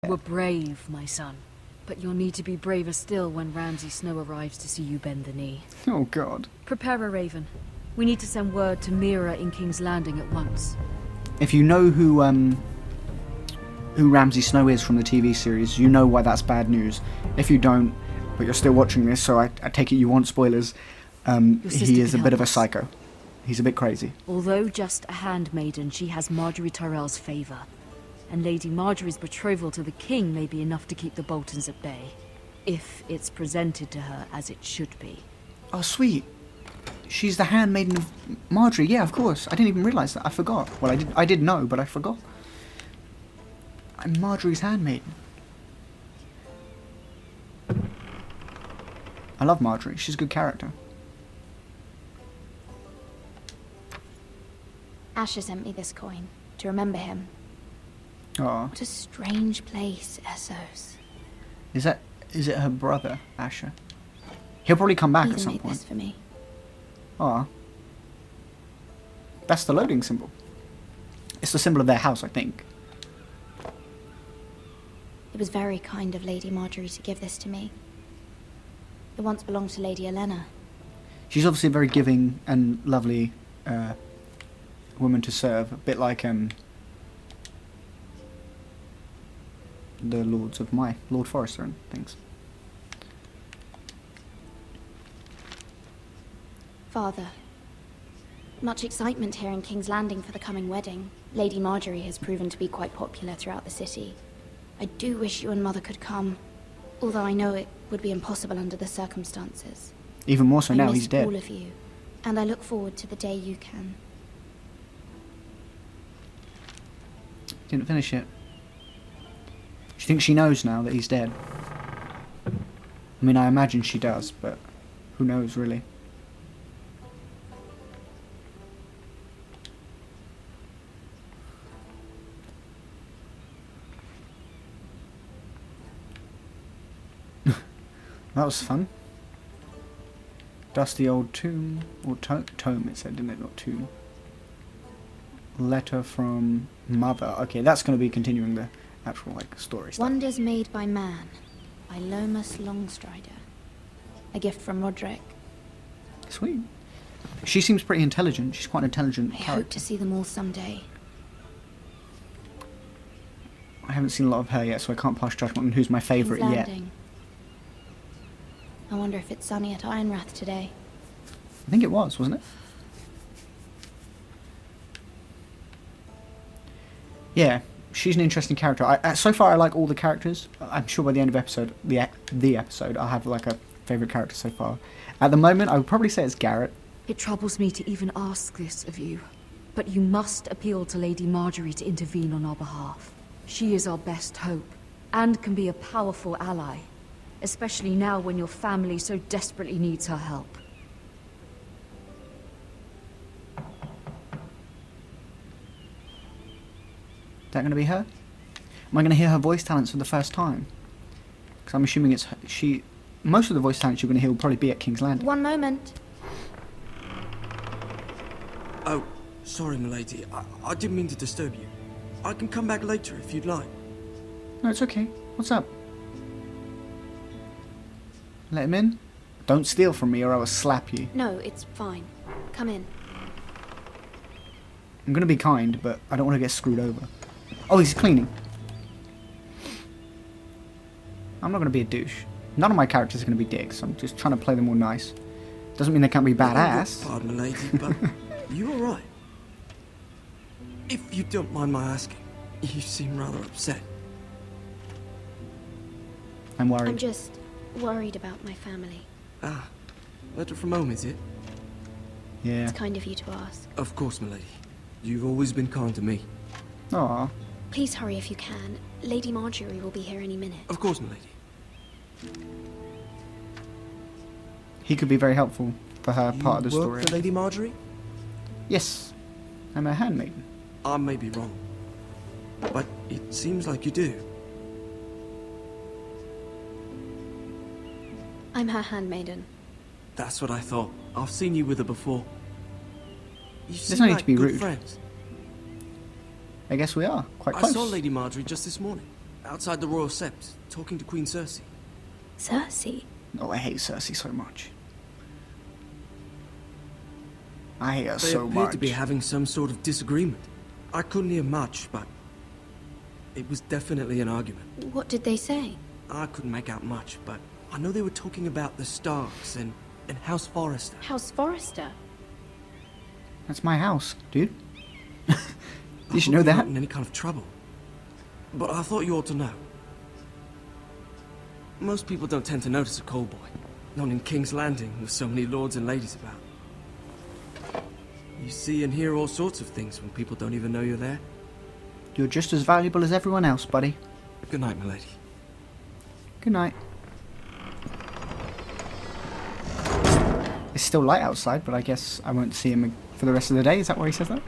You were brave, my son. But you'll need to be braver still when Ramsey Snow arrives to see you bend the knee. Oh, God. Prepare a raven. We need to send word to Mira in King's Landing at once. If you know who Ramsey Snow is from the TV series, you know why that's bad news. If you don't, but you're still watching this, so I take it you want spoilers, he is a bit of a psycho. He's a bit crazy. Although just a handmaiden, she has Margaery Tyrell's favour. And Lady Margaery's betrothal to the king may be enough to keep the Boltons at bay. If it's presented to her as it should be. Oh, sweet. She's the handmaiden of Margaery. Yeah, of course. I didn't even realise that. I forgot. Well, I did know, but I forgot. I'm Margaery's handmaiden. I love Margaery. She's a good character. Asher sent me this coin to remember him. Oh, What a strange place, Essos. is it her brother, Asher? He'll probably come back at Ethan some made point. this for me. Oh, that's the loading symbol. It's the symbol of their house, I think. It was very kind of Lady Margaery to give this to me. It once belonged to Lady Olenna. She's obviously a very giving and lovely woman to serve, a bit like the lords of Lord Forrester and things. Father, much excitement here in King's Landing for the coming wedding. Lady Margaery has proven to be quite popular throughout the city. I do wish you and Mother could come, although I know it would be impossible under the circumstances. Even more so I now miss he's dead. all of you, and I look forward to the day you can. Didn't finish it. She thinks she knows now that he's dead. I mean, I imagine she does, but who knows, really. That was fun. Dusty old tomb, or tome it said, didn't it? Not tomb. Letter from Mother. Okay, that's going to be continuing the actual, like, story stuff. Wonders Made by Man, by Lomas Longstrider. A gift from Roderick. Sweet. She seems pretty intelligent. She's quite an intelligent I hope character. to see them all someday. I haven't seen a lot of her yet, so I can't pass judgment on who's my favourite King's yet. Landing. I wonder if it's sunny at Ironrath today. I think it was, wasn't it? Yeah, she's an interesting character. So far, I like all the characters. I'm sure by the end of the episode, I'll have like a favourite character so far. At the moment, I would probably say it's Gared. It troubles me to even ask this of you, but you must appeal to Lady Margaery to intervene on our behalf. She is our best hope, and can be a powerful ally, especially now when your family so desperately needs her help. Is that going to be her? Am I going to hear her voice talents for the first time? Because I'm assuming it's she. Most of the voice talents you're going to hear will probably be at King's Landing. One moment. Oh, sorry, milady. I didn't mean to disturb you. I can come back later if you'd like. No, it's okay. What's up? Let him in? Don't steal from me or I will slap you. No, it's fine. Come in. I'm going to be kind, but I don't want to get screwed over. Oh, he's cleaning. I'm not going to be a douche. None of my characters are going to be dicks. I'm just trying to play them all nice. Doesn't mean they can't be badass. Pardon, milady, but you all right? If you don't mind my asking, you seem rather upset. I'm worried. I'm just worried about my family. Ah, letter from home, is it? Yeah. It's kind of you to ask. Of course, milady. You've always been kind to me. Aw. Please hurry if you can. Lady Margaery will be here any minute. Of course, milady. He could be very helpful for her part of the You story. work for Lady Margaery? Yes. I'm a handmaiden. I may be wrong, but it seems like you do. I'm her handmaiden. That's what I thought. I've seen you with her before. You There's seem no need like to be good rude. friends. I guess we are. Quite I close. saw Lady Margaery just this morning. outside the Royal Sept, talking to Queen Cersei. Cersei? Oh, I hate Cersei so much. I hate her They so appeared much. to be having some sort of disagreement. I couldn't hear much, but it was definitely an argument. What did they say? I couldn't make out much, but I know they were talking about the Starks and House Forrester. House Forrester? That's my house, dude. You should I know hope you're that. not in any kind of trouble. But I thought you ought to know. Most people don't tend to notice a call boy. Not in King's Landing with so many lords and ladies about. You see and hear all sorts of things when people don't even know you're there. You're just as valuable as everyone else, buddy. Good night, my lady. Good night. It's still light outside, but I guess I won't see him for the rest of the day. Is that why he says that?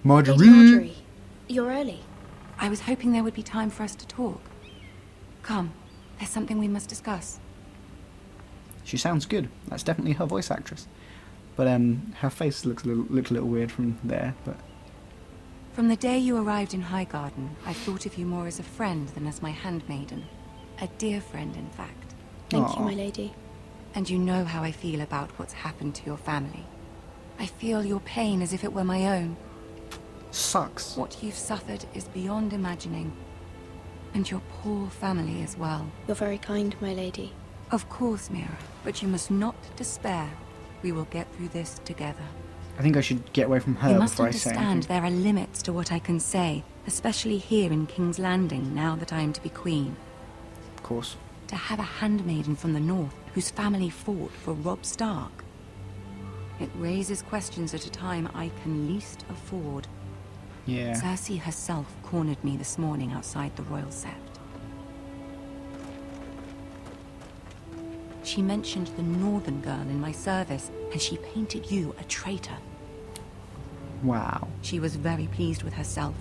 Margaery! Lady Margaery, you're early. I was hoping there would be time for us to talk. Come, there's something we must discuss. She sounds good. That's definitely her voice actress. But her face looks a little weird from there. But From the day you arrived in Highgarden, I've thought of you more as a friend than as my handmaiden. A dear friend, in fact. Thank Aw. you, my lady. And you know how I feel about what's happened to your family. I feel your pain as if it were my own. sucks. What you've suffered is beyond imagining. And your poor family as well. You're very kind, my lady. Of course, Mira, but you must not despair. We will get through this together. I think I should get away from her You must before I say understand anything. there are limits to what I can say, especially here in King's Landing, now that I am to be queen. Of course. To have a handmaiden from the north whose family fought for Robb Stark. It raises questions at a time I can least afford. Yeah. Cersei herself cornered me this morning outside the Royal Sept. She mentioned the northern girl in my service, and she painted you a traitor. Wow. She was very pleased with herself.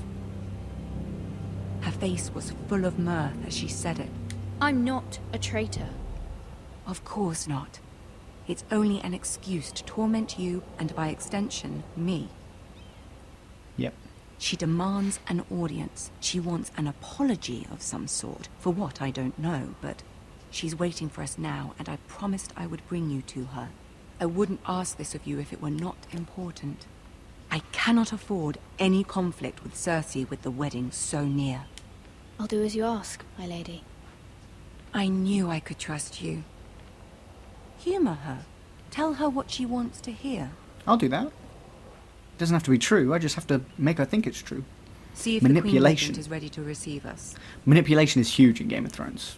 Her face was full of mirth as she said it. I'm not a traitor. Of course not. It's only an excuse to torment you, and by extension, me. Yep. She demands an audience. She wants an apology of some sort. For what, I don't know, but she's waiting for us now, and I promised I would bring you to her. I wouldn't ask this of you if it were not important. I cannot afford any conflict with Cersei with the wedding so near. I'll do as you ask, my lady. I knew I could trust you. Humor her. Tell her what she wants to hear. I'll do that. It doesn't have to be true. I just have to make her think it's true. See if the Queen Manipulation. Regent is ready to receive us. Manipulation is huge in Game of Thrones.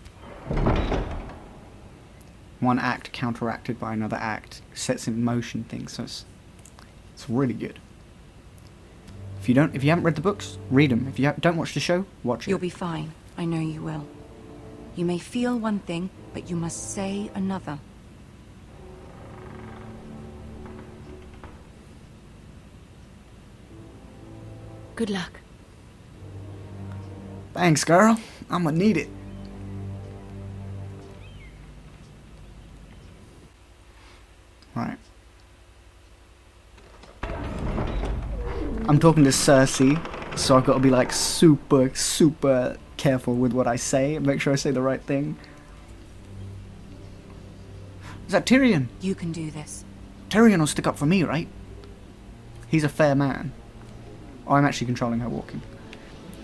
One act counteracted by another act sets in motion things, so it's really good. If you haven't read the books, read them. If you don't watch the show, watch it. You'll be fine. I know you will. You may feel one thing, but you must say another. Good luck. Thanks, girl. I'm gonna need it. Right. I'm talking to Cersei, so I've got to be like super careful with what I say and make sure I say the right thing. Is that Tyrion? You can do this. Tyrion will stick up for me, right? He's a fair man. Oh, I'm actually controlling her walking.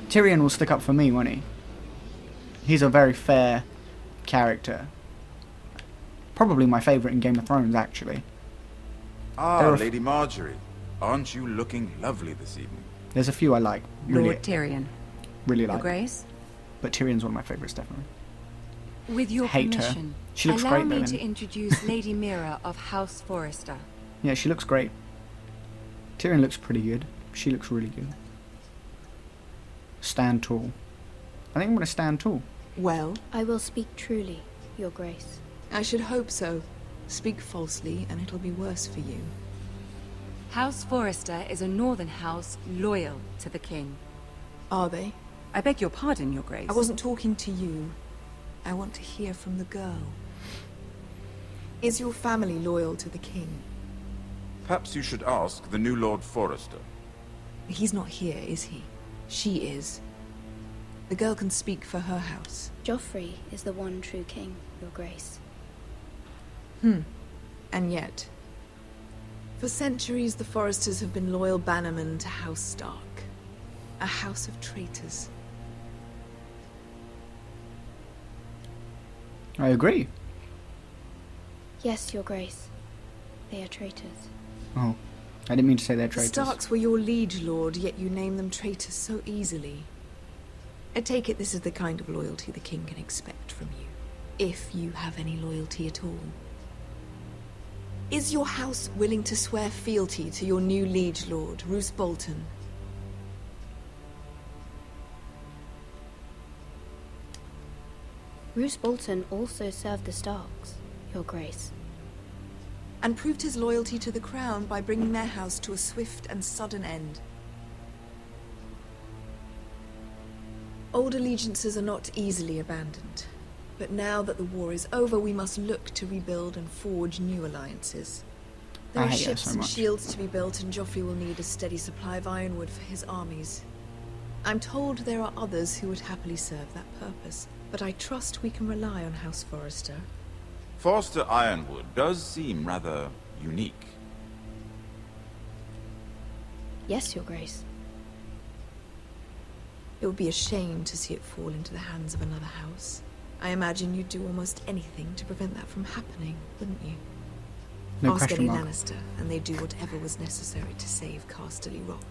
Tyrion will stick up for me, won't he? He's a very fair character. Probably my favourite in Game of Thrones, actually. Ah, There are- Lady Margaery. Aren't you looking lovely this evening? There's a few I like. Really, Lord Tyrion. really Your like. Grace? But Tyrion's one of my favourites, definitely. With your Hate her. permission, She looks allow great, me though, to then. introduce Lady Mira of House Forrester. Yeah, she looks great. Tyrion looks pretty good. She looks really good. Stand tall. I think I'm going to stand tall. Well, I will speak truly, Your Grace. I should hope so. Speak falsely, and it'll be worse for you. House Forrester is a northern house loyal to the king. Are they? I beg your pardon, Your Grace. I wasn't talking to you. I want to hear from the girl. Is your family loyal to the king? Perhaps you should ask the new Lord Forrester. He's not here, is he? She is. The girl can speak for her house. Joffrey is the one true king, Your Grace. And yet, for centuries the Forresters have been loyal bannermen to House Stark. A house of traitors. I agree. Yes, Your Grace. They are traitors. Oh, I didn't mean to say they're The traitors. Starks were your liege lord, yet you name them traitors so easily. I take it this is the kind of loyalty the king can expect from you. If you have any loyalty at all. Is your house willing to swear fealty to your new liege lord, Roose Bolton? Roose Bolton also served the Starks, Your Grace. And proved his loyalty to the crown by bringing their house to a swift and sudden end. Old allegiances are not easily abandoned. But now that the war is over, we must look to rebuild and forge new alliances. There I are hate her ships so and much. shields to be built, and Joffrey will need a steady supply of ironwood for his armies. I'm told there are others who would happily serve that purpose, but I trust we can rely on House Forrester. Forster Ironwood does seem rather unique. Yes, Your Grace. It would be a shame to see it fall into the hands of another house. I imagine you'd do almost anything to prevent that from happening, wouldn't you? No Ask question any mark. Lannister, and they'd do whatever was necessary to save Casterly Rock.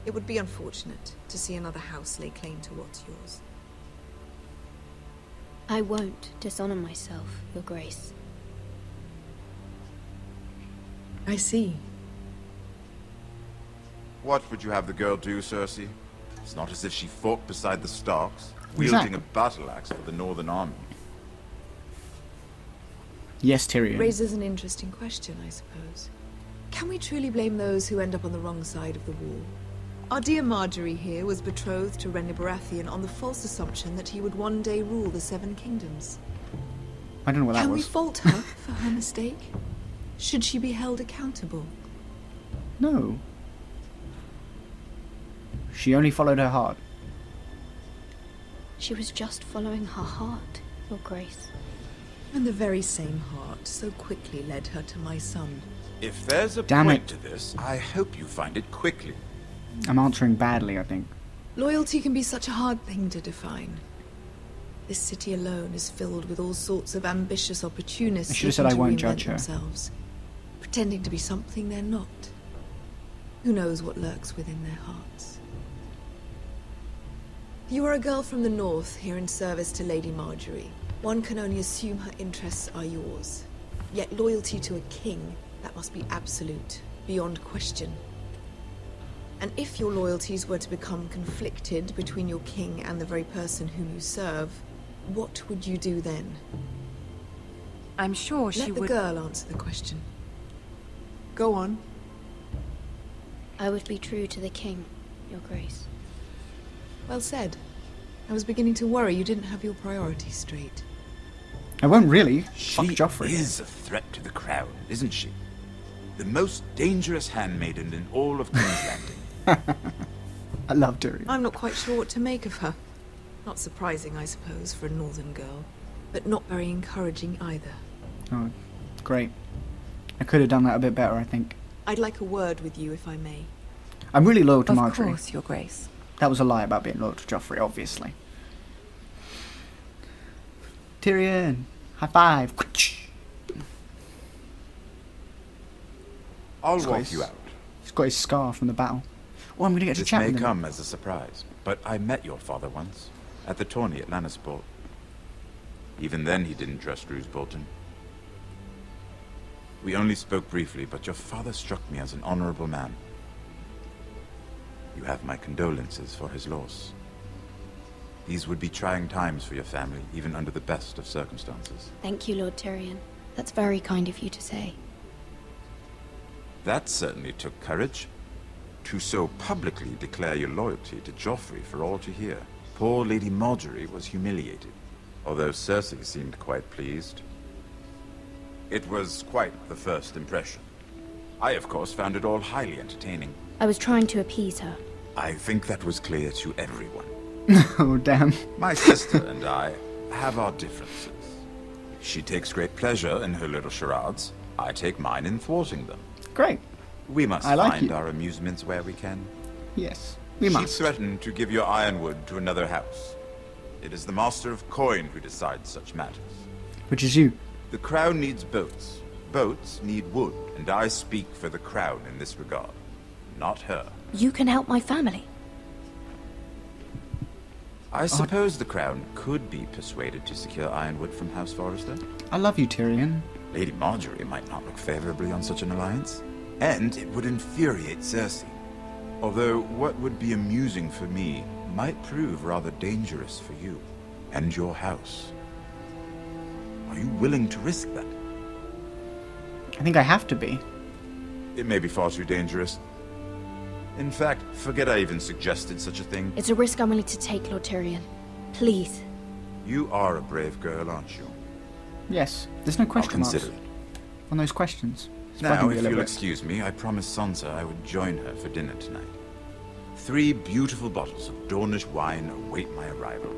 It would be unfortunate to see another house lay claim to what's yours. I won't dishonor myself, Your Grace. I see. What would you have the girl do, Cersei? It's not as if she fought beside the Starks, wielding a battle axe for the Northern Army. Yes, Tyrion. Raises an interesting question, I suppose. Can we truly blame those who end up on the wrong side of the wall? Our dear Margaery here was betrothed to Renly Baratheon on the false assumption that he would one day rule the Seven Kingdoms. I don't know what that Can we was. fault her for her mistake? Should she be held accountable? No. She only followed her heart. She was just following her heart, Your Grace. And the very same heart so quickly led her to my son. If there's a Damn point it. to this, I hope you find it quickly. I'm answering badly, I think. Loyalty can be such a hard thing to define. This city alone is filled with all sorts of ambitious opportunists I should have said I seeking to won't reinvent judge her. themselves, pretending to be something they're not. Who knows what lurks within their hearts? You are a girl from the north, here in service to Lady Margaery. One can only assume her interests are yours. Yet loyalty to a king, that must be absolute, beyond question. And if your loyalties were to become conflicted between your king and the very person whom you serve, what would you do then? I'm sure she Let the would... girl answer the question. Go on. I would be true to the king, Your Grace. Well said. I was beginning to worry you didn't have your priorities straight. I won't really. Fuck She Joffrey. is a threat to the crown, isn't she? The most dangerous handmaiden in all of King's Landing. I love Tyrion. I'm not quite sure what to make of her. Not surprising, I suppose, for a northern girl, but not very encouraging either. Oh, great. I could have done that a bit better, I think. I'd like a word with you, if I may. I'm really loyal to Of Margaery. course, Your Grace. That was a lie about being loyal to Joffrey, obviously. Tyrion, high five. I'll got walk his- you out. He's got his scar from the battle. Oh, I'm going to get to This chat may with him. come as a surprise, but I met your father once, at the tourney at Lannisport. Even then he didn't trust Roose Bolton. We only spoke briefly, but your father struck me as an honorable man. You have my condolences for his loss. These would be trying times for your family, even under the best of circumstances. Thank you, Lord Tyrion. That's very kind of you to say. That certainly took courage. To so publicly declare your loyalty to Joffrey for all to hear. Poor Lady Margaery was humiliated, although Cersei seemed quite pleased. It was quite the first impression. I, of course, found it all highly entertaining. I was trying to appease her. I think that was clear to everyone. Oh, damn. My sister and I have our differences. She takes great pleasure in her little charades. I take mine in thwarting them. Great. We must I like find you. our amusements where we can. Yes, we She must. threatened to give your ironwood to another house. It is the Master of Coin who decides such matters. Which is you. The crown needs boats. Boats need wood, and I speak for the crown in this regard. Not her. You can help my family. I suppose the crown could be persuaded to secure ironwood from House Forrester. I love you, Tyrion. Lady Margaery might not look favorably on such an alliance. And it would infuriate Cersei. Although what would be amusing for me might prove rather dangerous for you and your house. Are you willing to risk that? I think I have to be. It may be far too dangerous. In fact, forget I even suggested such a thing. It's a risk I'm willing to take, Lord Tyrion. Please. You are a brave girl, aren't you? Yes, there's no I'll question marks consider it. on those questions. It's Now, bugging me a if little you'll bit. excuse me, I promised Sansa I would join her for dinner tonight. 3 beautiful bottles of Dornish wine await my arrival.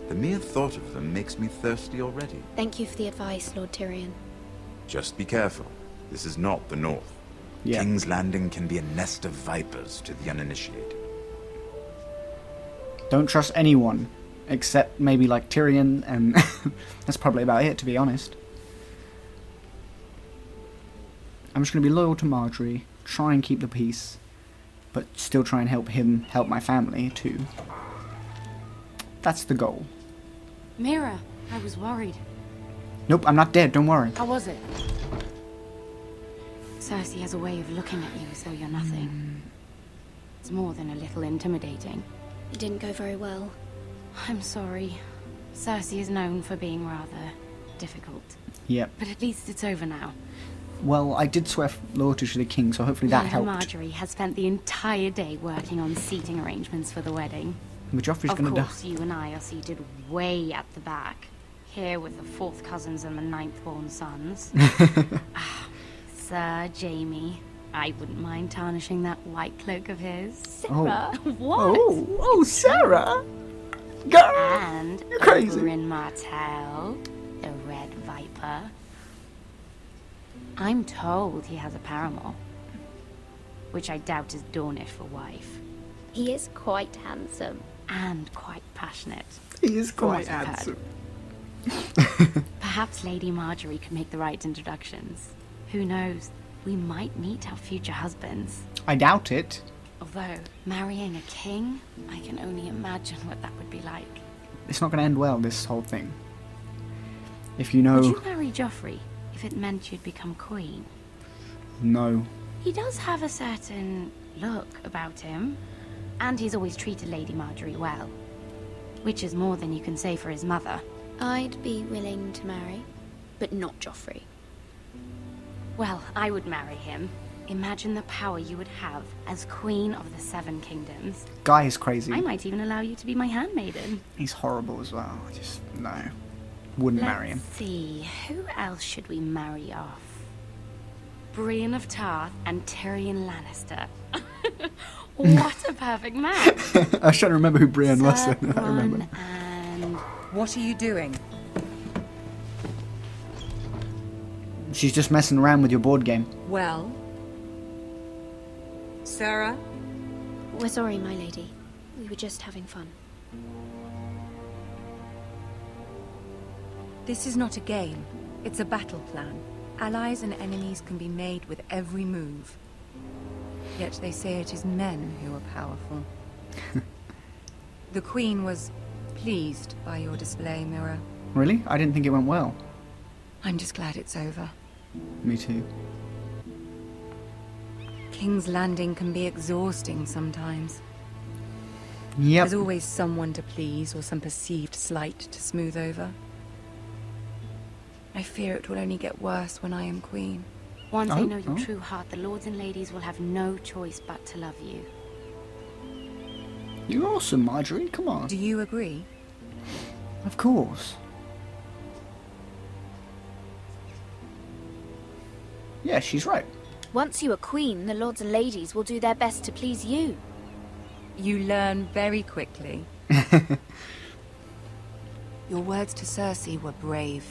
The mere thought of them makes me thirsty already. Thank you for the advice, Lord Tyrion. Just be careful. This is not the North. Yeah. King's Landing can be a nest of vipers to the uninitiated. Don't trust anyone, except maybe like Tyrion, and that's probably about it, to be honest. I'm just going to be loyal to Margaery, try and keep the peace, but still try and help him help my family too. That's the goal. Mira, I was worried. Nope, I'm not dead, don't worry. How was it? Cersei has a way of looking at you as though you're nothing. It's more than a little intimidating. It didn't go very well. I'm sorry. Cersei is known for being rather difficult. Yep. But at least it's over now. Well, I did swear loyalty to the king, so hopefully that Lady helped. Margaery has spent the entire day working on seating arrangements for the wedding. But Joffrey's Of gonna die. course, you and I are seated way at the back. Here with the 4th cousins and the 9th-born sons. Sir Jamie. I wouldn't mind tarnishing that white cloak of his. Sarah, What? Oh, Sarah! Girl! And You're crazy. Oberyn Martell, the Red Viper. I'm told he has a paramour, which I doubt is Dornish for wife, he is quite handsome. and quite passionate. He is From quite what I've handsome. Perhaps Lady Margaery could make the right introductions. Who knows? We might meet our future husbands. I doubt it. Although, marrying a king, I can only imagine what that would be like. It's not gonna end well, this whole thing. If you know... Would you marry Joffrey if it meant you'd become queen? No. He does have a certain look about him, and he's always treated Lady Margaery well. Which is more than you can say for his mother. I'd be willing to marry, but not Joffrey. Well, I would marry him. Imagine the power you would have as Queen of the 7 Kingdoms. Guy is crazy. I might even allow you to be my handmaiden. He's horrible as well. I just... no. Wouldn't marry him. Let's see, who else should we marry off? Brienne of Tarth and Tyrion Lannister. What a perfect match! I was trying to remember who Brienne was. Sir I remember. Bronn and... What are you doing? She's just messing around with your board game. Well? Sarah? We're sorry, my lady. We were just having fun. This is not a game. It's a battle plan. Allies and enemies can be made with every move. Yet they say it is men who are powerful. The Queen was pleased by your display, Mira. Really? I didn't think it went well. I'm just glad it's over. Me too. King's Landing can be exhausting sometimes. Yep. There's always someone to please or some perceived slight to smooth over. I fear it will only get worse when I am queen. Once I know your true heart, the lords and ladies will have no choice but to love you. You're awesome, Margaery. Come on. Do you agree? Of course. Yeah, she's right. Once you are queen, the lords and ladies will do their best to please you. You learn very quickly. Your words to Cersei were brave,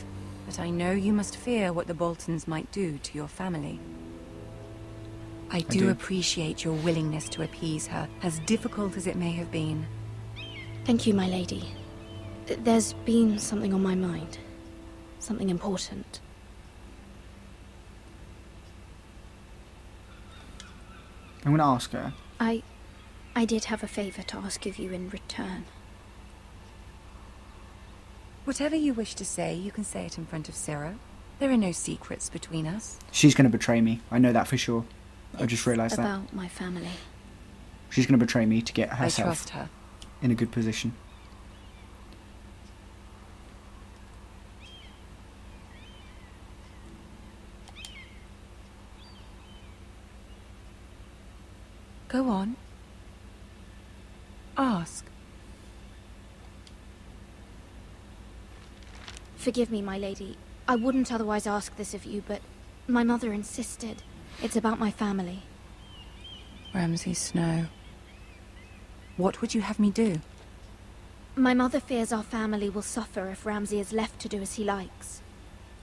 but I know you must fear what the Boltons might do to your family. I do appreciate your willingness to appease her, as difficult as it may have been. Thank you, my lady. There's been something on my mind. Something important. I'm going to ask her. I did have a favor to ask of you in return. Whatever you wish to say, you can say it in front of Sarah. There are no secrets between us. She's going to betray me. I know that for sure. I just realised that. About my family. She's going to betray me to get herself I trust her. in a good position. Go on. Ask. Forgive me, my lady. I wouldn't otherwise ask this of you, but my mother insisted. It's about my family. Ramsey Snow. What would you have me do? My mother fears our family will suffer if Ramsey is left to do as he likes.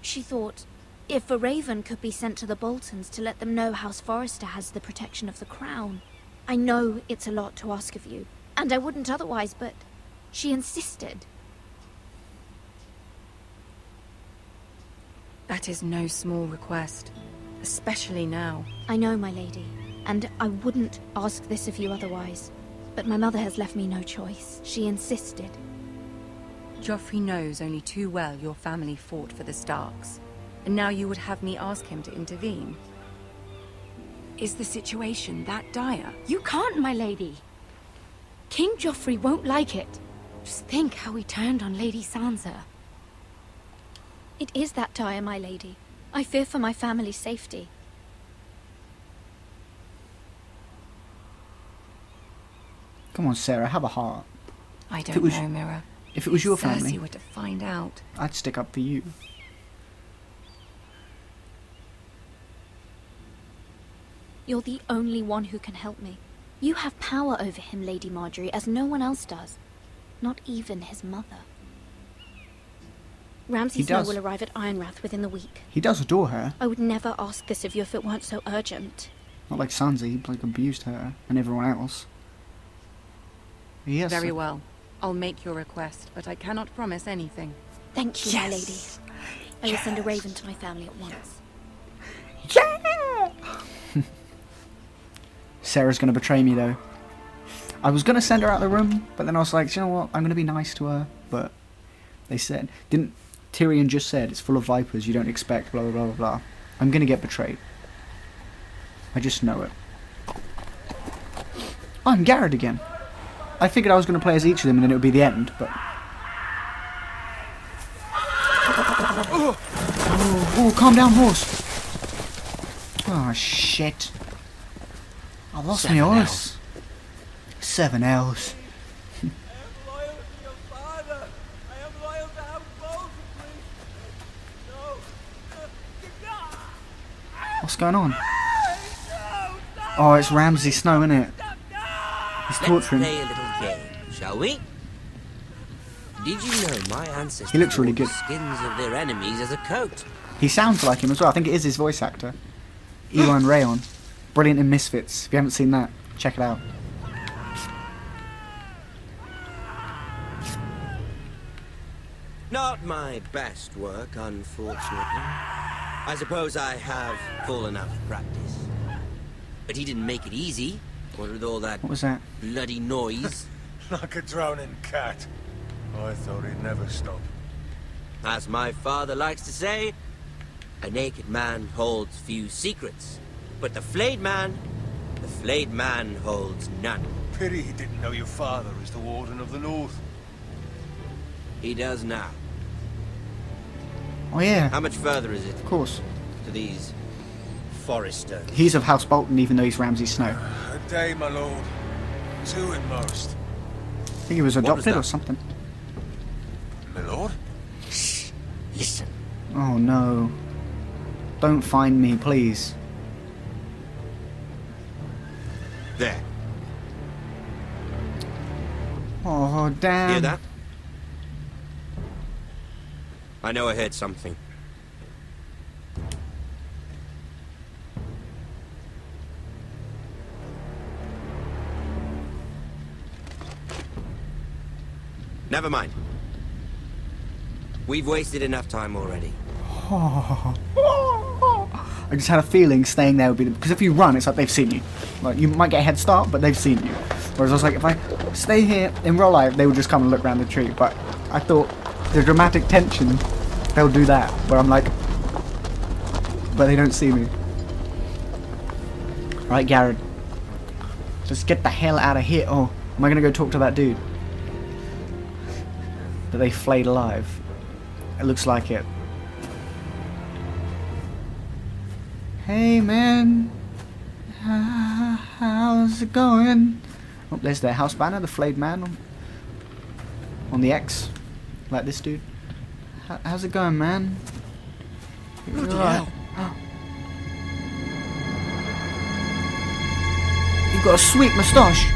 She thought, if a raven could be sent to the Boltons to let them know House Forrester has the protection of the crown. I know it's a lot to ask of you, and I wouldn't otherwise, but she insisted. That is no small request, especially now. I know, my lady, and I wouldn't ask this of you otherwise. But my mother has left me no choice. She insisted. Joffrey knows only too well your family fought for the Starks, and now you would have me ask him to intervene. Is the situation that dire? You can't, my lady. King Joffrey won't like it. Just think how he turned on Lady Sansa. It is that dire, my lady. I fear for my family's safety. Come on, Sarah, have a heart. I don't know, Mira. If it was your Cersei family, were to find out. I'd stick up for you. You're the only one who can help me. You have power over him, Lady Margaery, as no one else does. Not even his mother. Ramsey Snow will arrive at Ironrath within the week. He does adore her. I would never ask this of you if it weren't so urgent. Not like Sansa, he like abused her and everyone else. Yes. Very well. I'll make your request, but I cannot promise anything. Thank you, my lady. I will send a raven to my family at once. Yeah! Sarah's going to betray me, though. I was going to send her out of the room, but then I was like, you know what? I'm going to be nice to her. But they said... Didn't Tyrion just said, it's full of vipers, you don't expect, blah, blah, blah, blah, blah. I'm going to get betrayed. I just know it. Oh, I'm Gared again. I figured I was going to play as each of them and then it would be the end, but... Oh, calm down, horse. Oh, shit. I lost my horse. 7 L's. I am loyal to your father. I am loyal to House Bolton, please. No. What's going on? Oh, it's Ramsey Snow, isn't it? He's torturing. Let's play a little game, shall we? Did you know my ancestors He looks really wore good. the skins of their enemies as a coat? He sounds like him as well. I think it is his voice actor. Ewan Rayon. Brilliant in Misfits. If you haven't seen that, check it out. Not my best work, unfortunately. I suppose I have full enough practice. But he didn't make it easy. What with all that What was that? bloody noise. Like a drowning cat. I thought he'd never stop. As my father likes to say, a naked man holds few secrets. But the flayed man holds none. Pity he didn't know your father is the Warden of the North. He does now. Oh yeah, How much further is it of course. to these Forresters? He's of House Bolton even though he's Ramsey Snow. A day, my lord. 2 at most. I think he was was adopted that? or something. My lord? Shh. Listen. Oh no. Don't find me, please. There. Oh, damn. Hear that? I know I heard something. Never mind. We've wasted enough time already. I just had a feeling staying there would be because if you run, it's like they've seen you. Like you might get a head start, but they've seen you. Whereas I was like, if I stay here in real life, they would just come and look around the tree. But I thought the dramatic tension, they'll do that. Where I'm like, but they don't see me. Right, Gared. Just get the hell out of here. Oh, am I gonna go talk to that dude that they flayed alive? It looks like it. Hey man, how's it going? Oh, there's their house banner, the flayed man on the X, like this dude. How's it going, man? Bloody hell. You've got a sweet moustache.